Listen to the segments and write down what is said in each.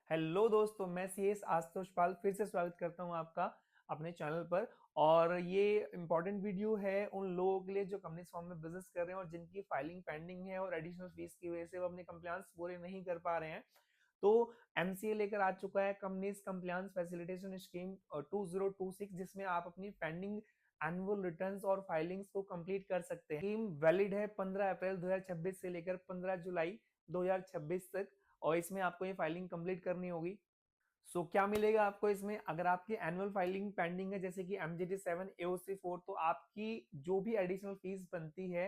Hello दोस्तों, मैं CS Ashutosh पाल फिर से स्वागत करता हूं आपका अपने चैनल पर। और ये इम्पोर्टेंट वीडियो है उन लोगों के लिए जो कंपनी फॉर्म में बिजनेस कर रहे हैं और जिनकी फाइलिंग पेंडिंग है और एडिशनल फीस की वजह से वो अपने कंप्लायंस पूरे नहीं कर पा रहे हैं। तो एमसीए लेकर आ चुका है कंपनीज कंप्लायंस फैसिलिटेशन स्कीम 2026, जिसमें आप अपनी पेंडिंग एनुअल रिटर्न्स और फाइलिंग्स को कंप्लीट कर सकते हैं। स्कीम वैलिड है 15 अप्रैल 2026 से लेकर 15 जुलाई 2026 तक, और इसमें आपको ये फाइलिंग कंप्लीट करनी होगी। क्या मिलेगा आपको इसमें? अगर आपकी एनुअल फाइलिंग पेंडिंग है जैसे कि MGT 7 AOC 4, तो आपकी जो भी एडिशनल फीस बनती है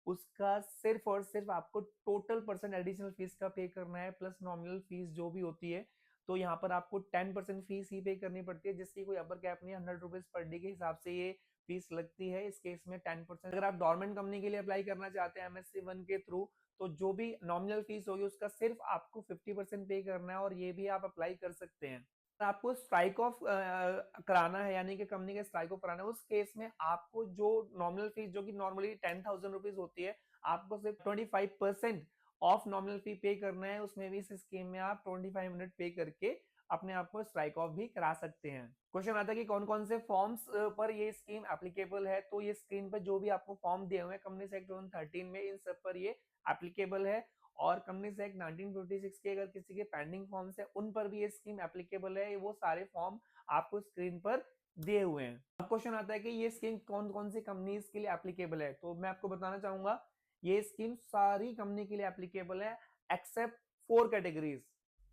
उसका सिर्फ और सिर्फ आपको टोटल परसेंट एडिशनल फीस का पे करना है, प्लस नॉमिनल फीस जो भी होती है। तो यहाँ पर आपको 10% फीस ही पे करनी पड़ती है, जिसकी कोई अपर कैप नहीं है। 100 रुपीज पर डे के हिसाब से ये फीस लगती है। इस केस में 10%। अगर आप गवर्नमेंट कंपनी के लिए अप्लाई करना चाहते हैं MSc 1 के थ्रू, तो जो भी नॉमिनल फीस होगी उसका सिर्फ आपको 50% पे करना है, और ये भी आप अप्लाई कर सकते हैं। आपको स्ट्राइक ऑफ कराना है, यानी कि कंपनी का स्ट्राइक ऑफ कराना है, उस केस में आपको जो नॉमिनल फीस जो कि नॉर्मली 10,000 रुपीज होती है, आपको सिर्फ 25% ऑफ नॉमिनल फी पे करना है। उसमें भी इस स्कीम में आप 25 मिनट पे करके अपने आप को स्ट्राइक ऑफ भी करा सकते हैं। क्वेश्चन आता है कि कौन कौन से फॉर्म्स पर ये स्कीम एप्लीकेबल है। तो ये स्क्रीन पर जो भी आपको फॉर्म दिए हुए हैं कंपनी एक्ट 2013 में, इन सब पर ये एप्लीकेबल है। और कंपनीज एक्ट 1956 के अगर किसी के पेंडिंग फॉर्म्स है उन पर भी ये स्कीम एप्लीकेबल है। वो सारे फॉर्म आपको स्क्रीन पर दिए हुए हैं। अब क्वेश्चन आता है कि ये स्कीम कौन कौन सी कंपनीज के लिए एप्लीकेबल है। तो मैं आपको बताना चाहूंगा, ये स्कीम सारी कंपनी के लिए एप्लीकेबल है एक्सेप्ट 4 कैटेगरीज।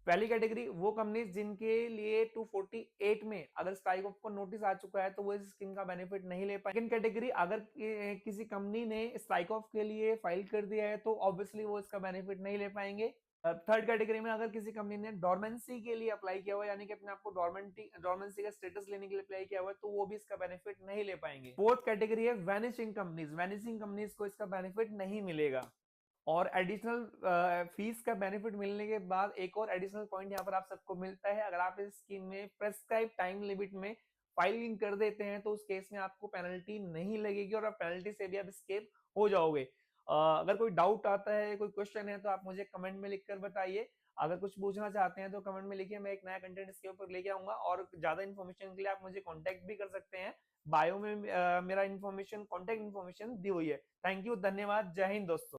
पहली कैटेगरी वो कंपनीज जिनके लिए 248 में अगर स्ट्राइक ऑफ को नोटिस आ चुका है तो वो इस स्कीम का बेनिफिट नहीं ले पाए। सेकंड कैटेगरी, अगर किसी कंपनी ने स्ट्राइक ऑफ के लिए फाइल कर दिया है तो ऑब्वियसली वो इसका बेनिफिट नहीं ले पाएंगे। थर्ड कैटेगरी में अगर किसी कंपनी ने डोरमेंसी के लिए अप्लाई किया हुआ है, यानी कि अपने आपको डोरमेंसी का स्टेटस लेने के लिए अप्लाई किया हुआ है, तो वो भी इसका बेनिफिट नहीं ले पाएंगे। फोर्थ कैटेगरी है वैनिशिंग कंपनीज। वैनिशिंग कंपनीज को इसका बेनिफिट नहीं मिलेगा। और एडिशनल फीस का बेनिफिट मिलने के बाद एक और एडिशनल पॉइंट यहाँ पर आप सबको मिलता है। अगर आप इस स्कीम में प्रेस्क्राइब टाइम लिमिट में फाइलिंग कर देते हैं तो उस केस में आपको पेनल्टी नहीं लगेगी, और पेनल्टी से भी आप स्केप हो जाओगे। अगर कोई डाउट आता है, कोई क्वेश्चन है, तो आप मुझे कमेंट में लिखकर बताइए। अगर कुछ पूछना चाहते हैं तो कमेंट में लिखिए, मैं एक नया कंटेंट इसके ऊपर लेके आऊंगा। और ज्यादा इन्फॉर्मेशन के लिए आप मुझे कॉन्टेक्ट भी कर सकते हैं। बायो में मेरा इन्फॉर्मेशन, कॉन्टेक्ट इन्फॉर्मेशन दी हुई है। थैंक यू, धन्यवाद, जय हिंद दोस्तों।